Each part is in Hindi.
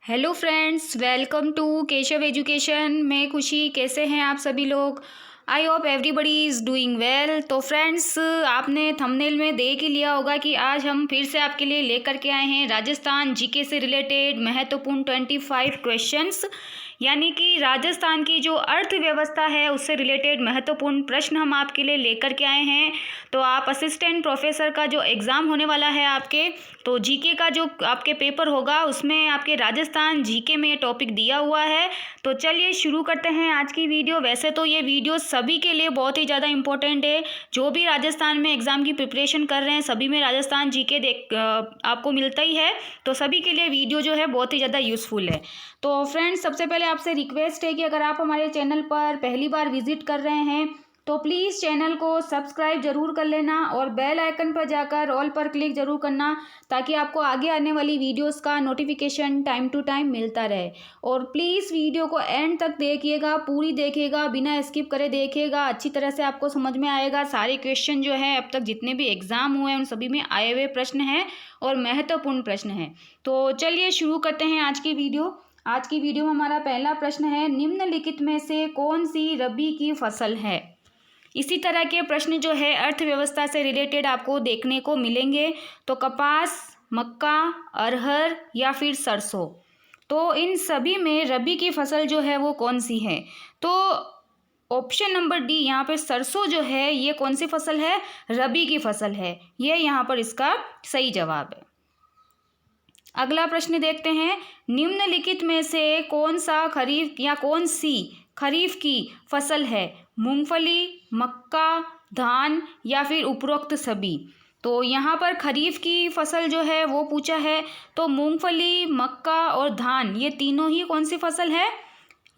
Hello friends, welcome to Keshav education. मैं खुशी। कैसे हैं आप सभी लोग? I hope everybody is doing well. तो फ्रेंड्स, आपने थंबनेल में देख ही लिया होगा कि आज हम फिर से आपके लिए लेकर के आए हैं राजस्थान जीके से रिलेटेड महत्वपूर्ण 25 क्वेश्चंस, यानी कि राजस्थान की जो अर्थव्यवस्था है उससे रिलेटेड महत्वपूर्ण प्रश्न हम आपके लिए लेकर के आए हैं। तो आप असिस्टेंट प्रोफेसर का जो एग्ज़ाम होने वाला है आपके, तो जीके का जो आपके पेपर होगा उसमें आपके राजस्थान जीके में ये टॉपिक दिया हुआ है। तो चलिए शुरू करते हैं आज की वीडियो। वैसे तो ये वीडियो सभी के लिए बहुत ही ज़्यादा इंपॉर्टेंट है। जो भी राजस्थान में एग्ज़ाम की प्रिपरेशन कर रहे हैं सभी में राजस्थान जीके आपको मिलता ही है। तो सभी के लिए वीडियो जो है बहुत ही ज़्यादा यूज़फुल है। तो फ्रेंड्स, सबसे पहले आपसे रिक्वेस्ट है कि अगर आप हमारे चैनल पर पहली बार विजिट कर रहे हैं तो प्लीज़ चैनल को सब्सक्राइब ज़रूर कर लेना और बेल आइकन पर जाकर ऑल पर क्लिक ज़रूर करना, ताकि आपको आगे आने वाली वीडियोस का नोटिफिकेशन टाइम टू टाइम मिलता रहे। और प्लीज़ वीडियो को एंड तक देखिएगा, पूरी देखिएगा, बिना स्किप करे देखिएगा, अच्छी तरह से आपको समझ में आएगा। सारे क्वेश्चन जो है अब तक जितने भी एग्ज़ाम हुए हैं उन सभी में आए हुए प्रश्न हैं और महत्वपूर्ण प्रश्न हैं। तो चलिए शुरू करते हैं आज की वीडियो। आज की वीडियो में हमारा पहला प्रश्न है, निम्नलिखित में से कौन सी रबी की फसल है? इसी तरह के प्रश्न जो है अर्थव्यवस्था से रिलेटेड आपको देखने को मिलेंगे। तो कपास, मक्का, अरहर या फिर सरसों, तो इन सभी में रबी की फसल जो है वो कौन सी है? तो ऑप्शन नंबर डी, यहाँ पे सरसों जो है ये कौन सी फसल है? रबी की फसल है। ये यहाँ पर इसका सही जवाब है। अगला प्रश्न देखते हैं, निम्नलिखित में से कौन सा खरीफ या कौन सी खरीफ की फसल है? मूंगफली, मक्का, धान या फिर उपरोक्त सभी? तो यहाँ पर खरीफ की फसल जो है वो पूछा है। तो मूंगफली, मक्का और धान ये तीनों ही कौन सी फसल है?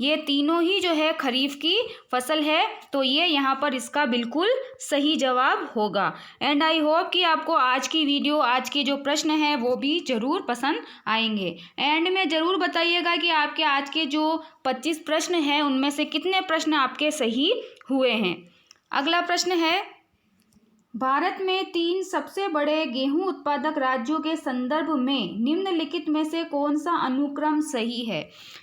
ये तीनों ही जो है खरीफ की फसल है। तो ये यहाँ पर इसका बिल्कुल सही जवाब होगा। एंड आई होप कि आपको आज की वीडियो, आज के जो प्रश्न हैं वो भी ज़रूर पसंद आएंगे। एंड में ज़रूर बताइएगा कि आपके आज के जो 25 प्रश्न हैं उनमें से कितने प्रश्न आपके सही हुए हैं। अगला प्रश्न है, भारत में 3 सबसे बड़े गेहूं उत्पादक राज्यों के संदर्भ में निम्नलिखित में से कौन सा अनुक्रम सही है?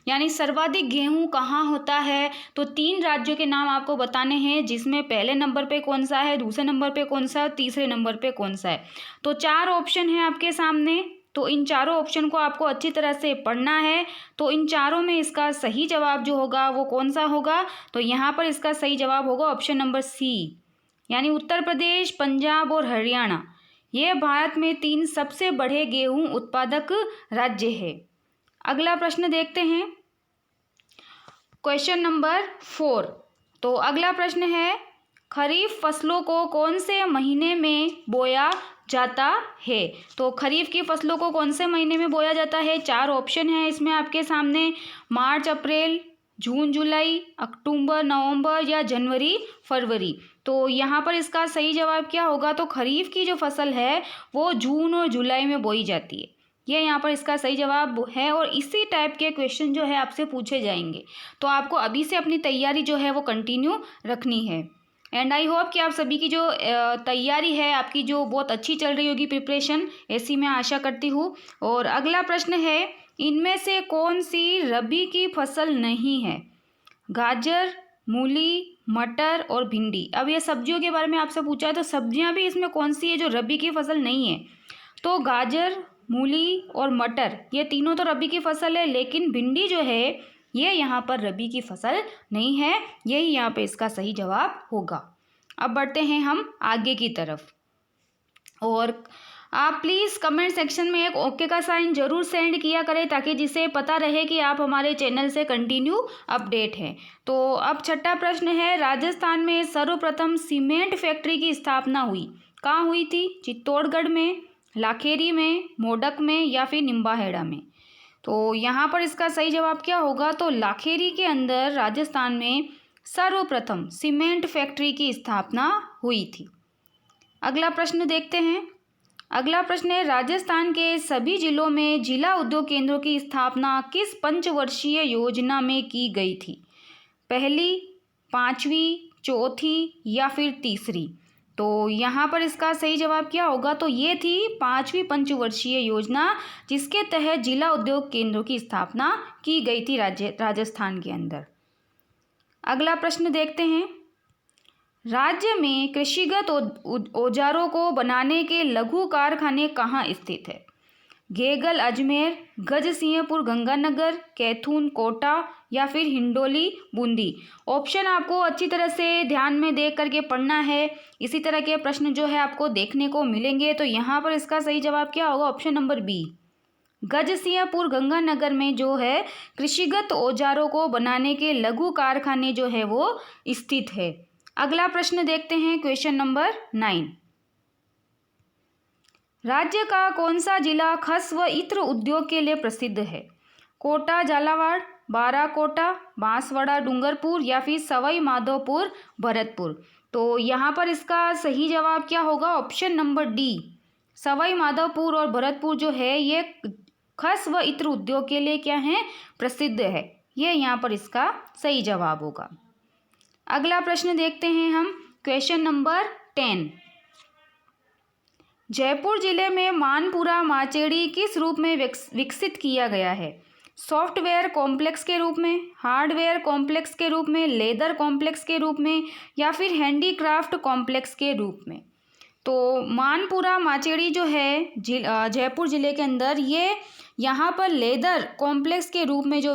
यानी सर्वाधिक गेहूं कहाँ होता है? तो 3 राज्यों के नाम आपको बताने हैं, जिसमें पहले नंबर पे कौन सा है, दूसरे नंबर पे कौन सा है, तीसरे नंबर पे कौन सा है। तो 4 ऑप्शन है आपके सामने। तो इन चारों ऑप्शन को आपको अच्छी तरह से पढ़ना है। तो इन चारों में इसका सही जवाब जो होगा वो कौन सा होगा? तो यहाँ पर इसका सही जवाब होगा ऑप्शन नंबर सी, यानी उत्तर प्रदेश, पंजाब और हरियाणा। ये भारत में 3 सबसे बड़े गेहूं उत्पादक राज्य है। अगला प्रश्न देखते हैं, क्वेश्चन नंबर 4। तो अगला प्रश्न है, खरीफ फसलों को कौन से महीने में बोया जाता है? तो खरीफ की फसलों को कौन से महीने में बोया जाता है? 4 ऑप्शन है इसमें आपके सामने, मार्च, अप्रैल, जून, जुलाई, अक्टूबर, नवंबर या जनवरी, फरवरी। तो यहाँ पर इसका सही जवाब क्या होगा? तो खरीफ की जो फसल है वो जून और जुलाई में बोई जाती है। ये यहाँ पर इसका सही जवाब है। और इसी टाइप के क्वेश्चन जो है आपसे पूछे जाएंगे। तो आपको अभी से अपनी तैयारी जो है वो कंटिन्यू रखनी है। एंड आई होप कि आप सभी की जो तैयारी है आपकी जो बहुत अच्छी चल रही होगी प्रिपरेशन, ऐसी मैं आशा करती हूँ। और अगला प्रश्न है, इनमें से कौन सी रबी की फसल नहीं है? गाजर, मूली, मटर और भिंडी। अब ये सब्जियों के बारे में आपसे पूछा है, तो सब्जियां भी इसमें कौन सी है जो रबी की फसल नहीं है? तो गाजर, मूली और मटर ये तीनों तो रबी की फसल है, लेकिन भिंडी जो है ये यहाँ पर रबी की फसल नहीं है। यही यहाँ पे इसका सही जवाब होगा। अब बढ़ते हैं हम आगे की तरफ। और आप प्लीज़ कमेंट सेक्शन में एक ओके का साइन ज़रूर सेंड किया करें, ताकि जिसे पता रहे कि आप हमारे चैनल से कंटिन्यू अपडेट हैं। तो अब छठा प्रश्न है, राजस्थान में सर्वप्रथम सीमेंट फैक्ट्री की स्थापना हुई कहाँ हुई थी? चित्तौड़गढ़ में, लाखेरी में, मोडक में या फिर निम्बाहेड़ा में? तो यहाँ पर इसका सही जवाब क्या होगा? तो लाखेरी के अंदर राजस्थान में सर्वप्रथम सीमेंट फैक्ट्री की स्थापना हुई थी। अगला प्रश्न देखते हैं। अगला प्रश्न है, राजस्थान के सभी जिलों में जिला उद्योग केंद्रों की स्थापना किस पंचवर्षीय योजना में की गई थी? पहली, पांचवी, चौथी या फिर तीसरी? तो यहाँ पर इसका सही जवाब क्या होगा? तो ये थी 5वीं पंचवर्षीय योजना, जिसके तहत जिला उद्योग केंद्रों की स्थापना की गई थी राजस्थान के अंदर। अगला प्रश्न देखते हैं। राज्य में कृषिगत औजारों को बनाने के लघु कारखाने कहाँ स्थित है? घेगल अजमेर, गजसिंहपुर गंगानगर, कैथून कोटा या फिर हिंडोली बूंदी। ऑप्शन आपको अच्छी तरह से ध्यान में देख करके पढ़ना है। इसी तरह के प्रश्न जो है आपको देखने को मिलेंगे। तो यहाँ पर इसका सही जवाब क्या होगा? Option number B, Gajsinghpur Ganganagar में जो है कृषिगत औजारों को बनाने के लघु कारखाने जो है वो स्थित है। अगला प्रश्न देखते हैं, क्वेश्चन नंबर 9। राज्य का कौन सा जिला खस व इत्र उद्योग के लिए प्रसिद्ध है? कोटा झालावाड़, बाराकोटा, बांसवाड़ा डूंगरपुर या फिर सवाई माधोपुर भरतपुर। तो यहाँ पर इसका सही जवाब क्या होगा? Option number D, Sawai Madhopur और भरतपुर जो है ये खस व इत्र उद्योग के लिए क्या है? प्रसिद्ध है। ये यहाँ पर इसका सही जवाब होगा। अगला प्रश्न देखते हैं हम, क्वेश्चन नंबर 10। जयपुर जिले में मानपुरा माचेड़ी किस रूप में विकसित किया गया है? सॉफ्टवेयर कॉम्प्लेक्स के रूप में, हार्डवेयर कॉम्प्लेक्स के रूप में, लेदर कॉम्प्लेक्स के रूप में या फिर हैंडीक्राफ्ट कॉम्प्लेक्स के रूप में। तो मानपुरा माचेड़ी जो है जयपुर जिले के अंदर, ये यहाँ पर लेदर कॉम्प्लेक्स के रूप में जो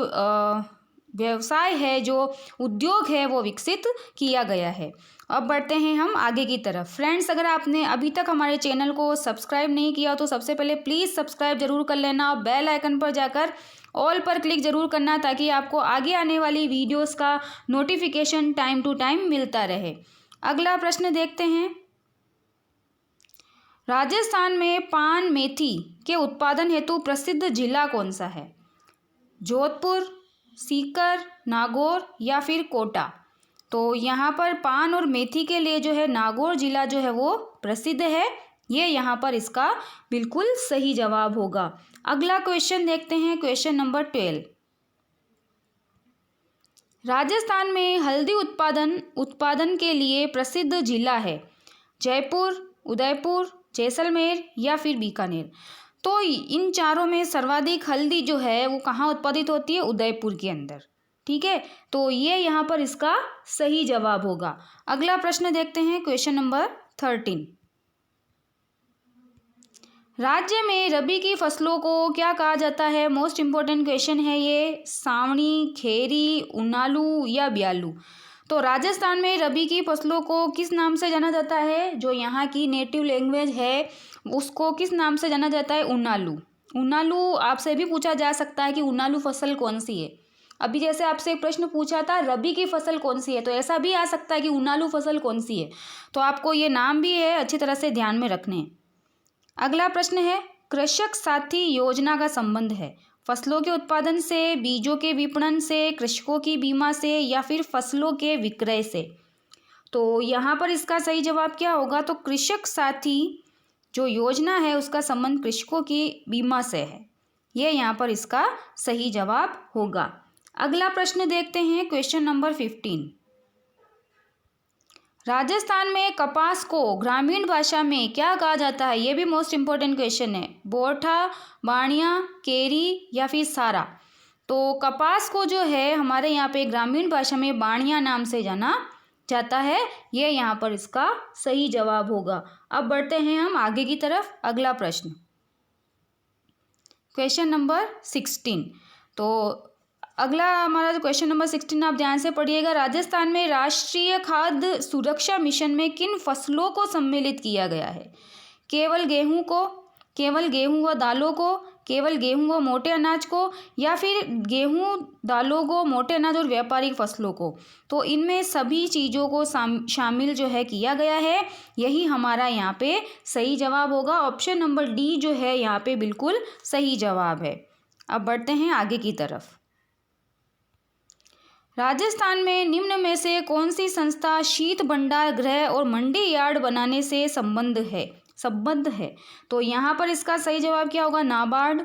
व्यवसाय है, जो उद्योग है, वो विकसित किया गया है। अब बढ़ते हैं हम आगे की तरफ। फ्रेंड्स, अगर आपने अभी तक हमारे चैनल को सब्सक्राइब नहीं किया तो सबसे पहले प्लीज़ सब्सक्राइब जरूर कर लेना और बेल आइकन पर जाकर ऑल पर क्लिक जरूर करना, ताकि आपको आगे आने वाली वीडियोस का नोटिफिकेशन टाइम टू टाइम मिलता रहे। अगला प्रश्न देखते हैं। राजस्थान में पान मेथी के उत्पादन हेतु प्रसिद्ध जिला कौन सा है? जोधपुर, सीकर, नागौर या फिर कोटा। तो यहाँ पर पान और मेथी के लिए जो है नागौर जिला जो है वो प्रसिद्ध है। ये यहाँ पर इसका बिल्कुल सही जवाब होगा। अगला क्वेश्चन देखते हैं, क्वेश्चन नंबर 12। राजस्थान में हल्दी उत्पादन के लिए प्रसिद्ध जिला है? जयपुर, उदयपुर, जैसलमेर या फिर बीकानेर। तो इन चारों में सर्वाधिक हल्दी जो है वो कहाँ उत्पादित होती है? उदयपुर के अंदर। ठीक है, तो ये यहाँ पर इसका सही जवाब होगा। अगला प्रश्न देखते हैं, क्वेश्चन नंबर 13। राज्य में रबी की फसलों को क्या कहा जाता है? मोस्ट इंपॉर्टेंट क्वेश्चन है ये। सावणी, खेरी, उनालू या ब्यालू। तो राजस्थान में रबी की फसलों को किस नाम से जाना जाता है? जो यहाँ की नेटिव लैंग्वेज है उसको किस नाम से जाना जाता है? उनालू। उनालू आपसे भी पूछा जा सकता है कि उनालू फसल कौन सी है। अभी जैसे आपसे एक प्रश्न पूछा था रबी की फसल कौन सी है, तो ऐसा भी आ सकता है कि उनालू फसल कौन सी है। तो आपको ये नाम भी है अच्छी तरह से ध्यान में रखने हैं। अगला प्रश्न है, कृषक साथी योजना का संबंध है? फसलों के उत्पादन से, बीजों के विपणन से, कृषकों की बीमा से या फिर फसलों के विक्रय से। तो यहाँ पर इसका सही जवाब क्या होगा? तो कृषक साथी जो योजना है उसका संबंध कृषकों की बीमा से है। ये यहाँ पर इसका सही जवाब होगा। अगला प्रश्न देखते हैं, क्वेश्चन नंबर 15। राजस्थान में कपास को ग्रामीण भाषा में क्या कहा जाता है? ये भी मोस्ट इंपॉर्टेंट क्वेश्चन है। बोरठा, बाणिया, केरी या फिर सारा। तो कपास को जो है हमारे यहाँ पे ग्रामीण भाषा में बाणिया नाम से जाना जाता है। ये यहाँ पर इसका सही जवाब होगा। अब बढ़ते हैं हम आगे की तरफ। अगला प्रश्न, क्वेश्चन नंबर 16। तो अगला हमारा जो क्वेश्चन नंबर 16 आप ध्यान से पढ़िएगा। राजस्थान में राष्ट्रीय खाद्य सुरक्षा मिशन में किन फसलों को सम्मिलित किया गया है? केवल गेहूं को, केवल गेहूं व दालों को, केवल गेहूं व मोटे अनाज को या फिर गेहूं, दालों को, मोटे अनाज और व्यापारिक फसलों को। तो इनमें सभी चीज़ों को शामिल जो है किया गया है। यही हमारा यहाँ पे सही जवाब होगा। ऑप्शन नंबर डी जो है यहाँ पे बिल्कुल सही जवाब है। अब बढ़ते हैं आगे की तरफ। राजस्थान में निम्न में से कौन सी संस्था शीत भंडार गृह और मंडी यार्ड बनाने से संबद्ध है? तो यहाँ पर इसका सही जवाब क्या होगा? नाबार्ड,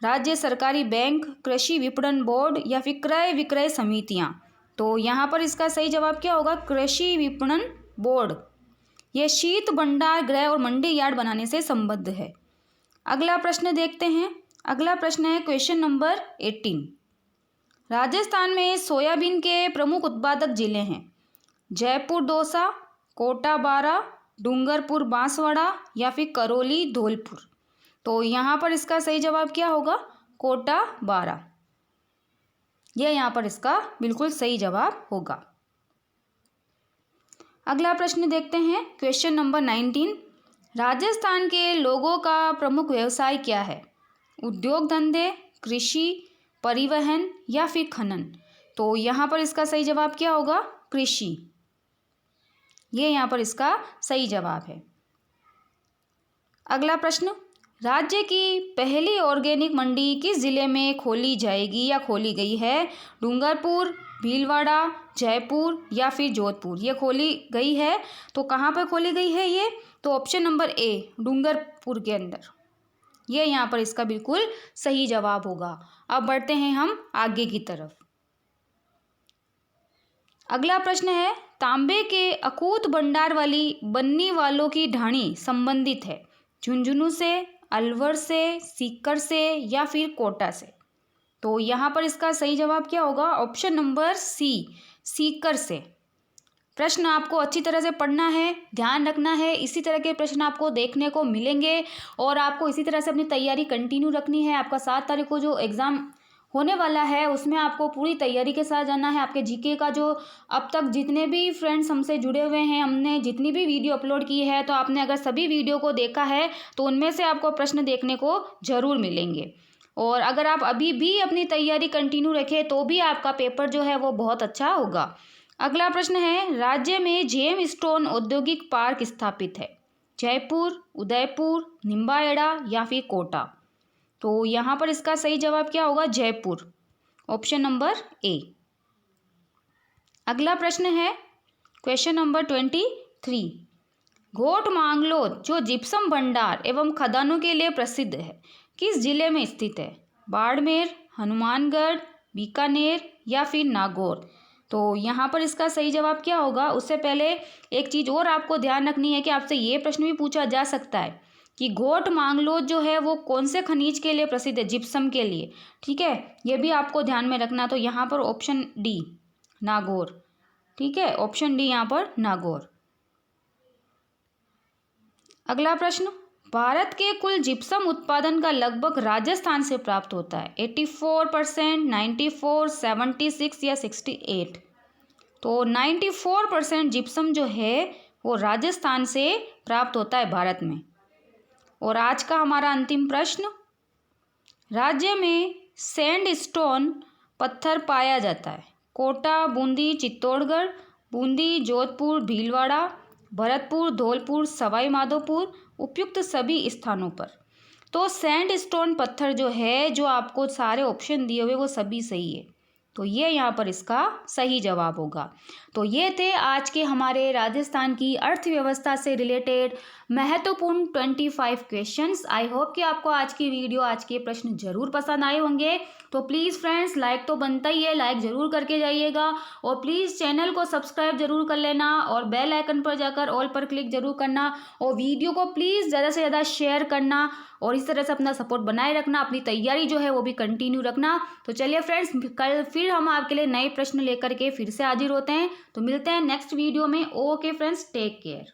राज्य सरकारी बैंक, कृषि विपणन बोर्ड या फिर क्रय विक्रय समितियाँ। तो यहाँ पर इसका सही जवाब क्या होगा? कृषि विपणन बोर्ड। यह शीत भंडार गृह और मंडी यार्ड बनाने से संबद्ध है। अगला प्रश्न देखते हैं। अगला प्रश्न है क्वेश्चन नंबर 18। राजस्थान में सोयाबीन के प्रमुख उत्पादक जिले हैं जयपुर दौसा, कोटा बारा, डूंगरपुर बांसवाड़ा या फिर करौली धौलपुर। तो यहाँ पर इसका सही जवाब क्या होगा? कोटा बारा। यह यहाँ पर इसका बिल्कुल सही जवाब होगा। अगला प्रश्न देखते हैं क्वेश्चन नंबर 19। राजस्थान के लोगों का प्रमुख व्यवसाय क्या है? उद्योग धंधे, कृषि, परिवहन या फिर खनन। तो यहाँ पर इसका सही जवाब क्या होगा? कृषि। ये यहाँ पर इसका सही जवाब है। अगला प्रश्न, राज्य की पहली ऑर्गेनिक मंडी किस जिले में खोली जाएगी या खोली गई है? डूंगरपुर, भीलवाड़ा, जयपुर या फिर जोधपुर। ये खोली गई है, तो कहाँ पर खोली गई है ये? तो ऑप्शन नंबर ए, डूंगरपुर के अंदर। ये यहाँ पर इसका बिल्कुल सही जवाब होगा। अब बढ़ते हैं हम आगे की तरफ। अगला प्रश्न है, तांबे के अकूत भंडार वाली बन्नी वालों की ढाणी संबंधित है झुंझुनू से, अलवर से, सीकर से या फिर कोटा से। तो यहाँ पर इसका सही जवाब क्या होगा? ऑप्शन नंबर सी, सीकर से। प्रश्न आपको अच्छी तरह से पढ़ना है, ध्यान रखना है। इसी तरह के प्रश्न आपको देखने को मिलेंगे और आपको इसी तरह से अपनी तैयारी कंटिन्यू रखनी है। आपका 7 तारीख को जो एग्ज़ाम होने वाला है उसमें आपको पूरी तैयारी के साथ जाना है। आपके जीके का जो अब तक जितने भी फ्रेंड्स हमसे जुड़े हुए हैं, हमने जितनी भी वीडियो अपलोड की है, तो आपने अगर सभी वीडियो को देखा है तो उनमें से आपको प्रश्न देखने को ज़रूर मिलेंगे। और अगर आप अभी भी अपनी तैयारी कंटिन्यू रखें तो भी आपका पेपर जो है वो बहुत अच्छा होगा। अगला प्रश्न है, राज्य में जेम स्टोन औद्योगिक पार्क स्थापित है जयपुर, उदयपुर, निम्बाहेड़ा या फिर कोटा। तो यहाँ पर इसका सही जवाब क्या होगा? जयपुर। Option number A. अगला प्रश्न है क्वेश्चन नंबर 23। घोट मांगलोद जो जिप्सम भंडार एवं खदानों के लिए प्रसिद्ध है किस जिले में स्थित है? बाड़मेर, हनुमानगढ़, बीकानेर या फिर नागौर। तो यहाँ पर इसका सही जवाब क्या होगा? उससे पहले एक चीज़ और आपको ध्यान रखनी है कि आपसे ये प्रश्न भी पूछा जा सकता है कि घोट मांगलोद जो है वो कौन से खनिज के लिए प्रसिद्ध है? जिप्सम के लिए। ठीक है, ये भी आपको ध्यान में रखना। तो यहाँ पर ऑप्शन डी, नागौर। ठीक है, ऑप्शन डी यहाँ पर नागौर। अगला प्रश्न, भारत के कुल जिप्सम उत्पादन का लगभग राजस्थान से प्राप्त होता है 84%, 94%, 76 या 68। तो 94% जिप्सम जो है वो राजस्थान से प्राप्त होता है भारत में। और आज का हमारा अंतिम प्रश्न, राज्य में सैंडस्टोन पत्थर पाया जाता है कोटा, बूंदी, चित्तौड़गढ़, बूंदी, जोधपुर, भीलवाड़ा, भरतपुर, धौलपुर, सवाई माधोपुर, उपयुक्त सभी स्थानों पर। तो सैंडस्टोन पत्थर जो है, जो आपको सारे ऑप्शन दिए हुए वो सभी सही है। तो ये यहाँ पर इसका सही जवाब होगा। तो ये थे आज के हमारे राजस्थान की अर्थव्यवस्था से रिलेटेड महत्वपूर्ण 25 क्वेश्चंस। आई होप कि आपको आज की वीडियो, आज के प्रश्न जरूर पसंद आए होंगे। तो प्लीज़ फ्रेंड्स, लाइक तो बनता ही है, लाइक ज़रूर करके जाइएगा और प्लीज़ चैनल को सब्सक्राइब जरूर कर लेना और बेल आइकन पर जाकर ऑल पर क्लिक जरूर करना और वीडियो को प्लीज़ ज़्यादा से ज़्यादा शेयर करना और इस तरह से अपना सपोर्ट बनाए रखना, अपनी तैयारी जो है वो भी कंटिन्यू रखना। तो चलिए फ्रेंड्स, कल फिर हम आपके लिए नए प्रश्न लेकर के फिर से हाजिर होते हैं। तो मिलते हैं नेक्स्ट वीडियो में। Okay friends, take care.